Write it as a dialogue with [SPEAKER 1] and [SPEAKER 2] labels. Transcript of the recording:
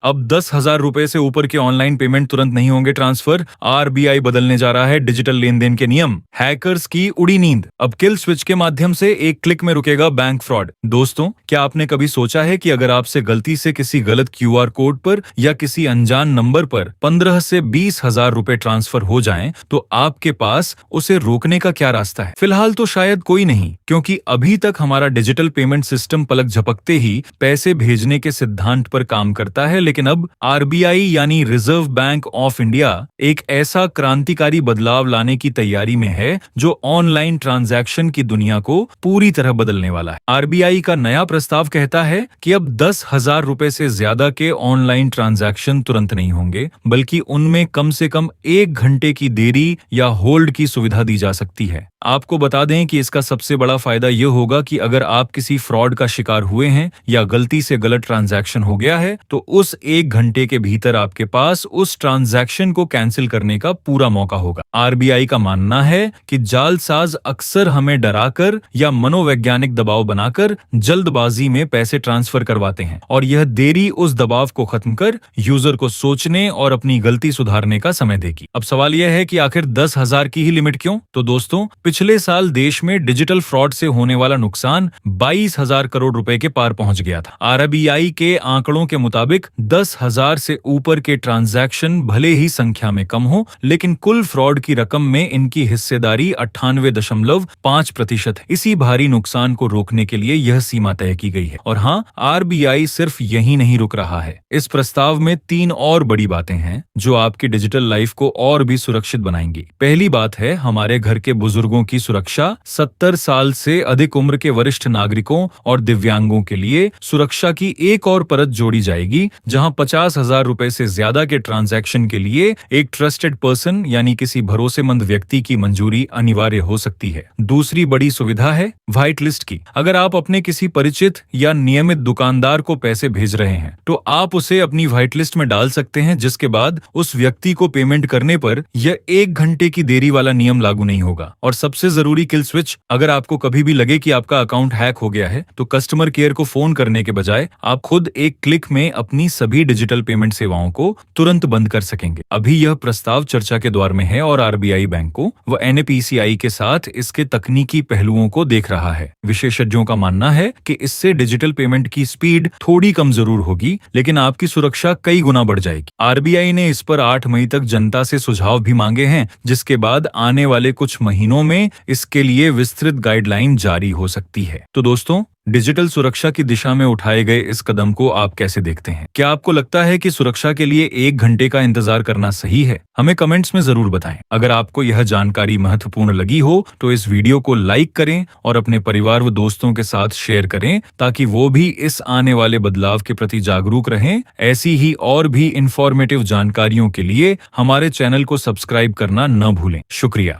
[SPEAKER 1] अब 10,000 रुपए से ऊपर के ऑनलाइन पेमेंट तुरंत नहीं होंगे ट्रांसफर। आरबीआई बदलने जा रहा है डिजिटल लेन देन के नियम। हैकर्स की उड़ी नींद, अब किल स्विच के माध्यम से एक क्लिक में रुकेगा बैंक फ्रॉड। दोस्तों, क्या आपने कभी सोचा है कि अगर आपसे गलती से किसी गलत क्यूआर कोड पर या किसी अनजान नंबर पर 15 से 20,000 रुपए ट्रांसफर हो जाएं, तो आपके पास उसे रोकने का क्या रास्ता है? फिलहाल तो शायद कोई नहीं, क्योंकि अभी तक हमारा डिजिटल पेमेंट सिस्टम पलक झपकते ही पैसे भेजने के सिद्धांत पर काम करता है। लेकिन अब आरबीआई यानी रिजर्व बैंक ऑफ इंडिया एक ऐसा क्रांतिकारी बदलाव लाने की तैयारी में है जो ऑनलाइन ट्रांजैक्शन की दुनिया को पूरी तरह बदलने वाला है। आरबीआई का नया प्रस्ताव कहता है कि अब 10,000 रुपए से ज्यादा के ऑनलाइन ट्रांजैक्शन तुरंत नहीं होंगे, बल्कि उनमें कम से कम 1 घंटे की देरी या होल्ड की सुविधा दी जा सकती है। आपको बता दें कि इसका सबसे बड़ा फायदा यह होगा कि अगर आप किसी फ्रॉड का शिकार हुए हैं या गलती से गलत ट्रांजैक्शन हो गया है, तो उस 1 घंटे के भीतर आपके पास उस ट्रांजैक्शन को कैंसिल करने का पूरा मौका होगा। आरबीआई का मानना है कि जालसाज अक्सर हमें डराकर या मनोवैज्ञानिक दबाव बनाकर जल्दबाजी में पैसे ट्रांसफर करवाते हैं, और यह देरी उस दबाव को खत्म कर यूजर को सोचने और अपनी गलती सुधारने का समय देगी। अब सवाल यह है कि आखिर 10,000 की ही लिमिट क्यों? तो दोस्तों, पिछले साल देश में डिजिटल फ्रॉड से होने वाला नुकसान 22,000 करोड़ रुपए के पार पहुंच गया था। आरबीआई के आंकड़ों के मुताबिक 10,000 से ऊपर के ट्रांजैक्शन भले ही संख्या में कम हो, लेकिन कुल फ्रॉड की रकम में इनकी हिस्सेदारी 98.5% है। इसी भारी नुकसान को रोकने के लिए यह सीमा तय की गई है। और हाँ, आरबीआई सिर्फ यही नहीं रुक रहा है। इस प्रस्ताव में 3 और बड़ी बातें हैं जो आपकी डिजिटल लाइफ को और भी सुरक्षित बनाएंगी। पहली बात है हमारे घर के बुजुर्गों की सुरक्षा। 70 साल से अधिक उम्र के वरिष्ठ नागरिकों और दिव्यांगों के लिए सुरक्षा की एक और परत जोड़ी जाएगी, जहां 50,000 रुपए से ज्यादा के ट्रांजैक्शन के लिए एक ट्रस्टेड पर्सन यानी किसी भरोसेमंद व्यक्ति की मंजूरी अनिवार्य हो सकती है। दूसरी बड़ी सुविधा है व्हाइट लिस्ट की। अगर आप अपने किसी परिचित या नियमित दुकानदार को पैसे भेज रहे हैं, तो आप उसे अपनी व्हाइट लिस्ट में डाल सकते हैं, जिसके बाद उस व्यक्ति को पेमेंट करने पर यह 1 घंटे की देरी वाला नियम लागू नहीं होगा। और सबसे जरूरी किल स्विच, अगर आपको कभी भी लगे कि आपका अकाउंट हैक हो गया है, तो कस्टमर केयर को फोन करने के बजाय आप खुद एक क्लिक में अपनी सभी डिजिटल पेमेंट सेवाओं को तुरंत बंद कर सकेंगे। अभी यह प्रस्ताव चर्चा के दौर में है और आरबीआई बैंकों व एनपीसीआई के साथ इसके तकनीकी पहलुओं को देख रहा है। विशेषज्ञों का मानना है कि इससे डिजिटल पेमेंट की स्पीड थोड़ी कम जरूर होगी, लेकिन आपकी सुरक्षा कई गुना बढ़ जाएगी। आरबीआई ने इस पर 8 मई तक जनता से सुझाव भी मांगे हैं, जिसके बाद आने वाले कुछ महीनों में इसके लिए विस्तृत गाइडलाइन जारी हो सकती है। तो दोस्तों, डिजिटल सुरक्षा की दिशा में उठाए गए इस कदम को आप कैसे देखते हैं? क्या आपको लगता है कि सुरक्षा के लिए 1 घंटे का इंतजार करना सही है? हमें कमेंट्स में जरूर बताएं। अगर आपको यह जानकारी महत्वपूर्ण लगी हो तो इस वीडियो को लाइक करें और अपने परिवार व दोस्तों के साथ शेयर करें, ताकि वो भी इस आने वाले बदलाव के प्रति जागरूक रहें। ऐसी ही और भी इंफॉर्मेटिव जानकारियों के लिए हमारे चैनल को सब्सक्राइब करना न भूलें। शुक्रिया।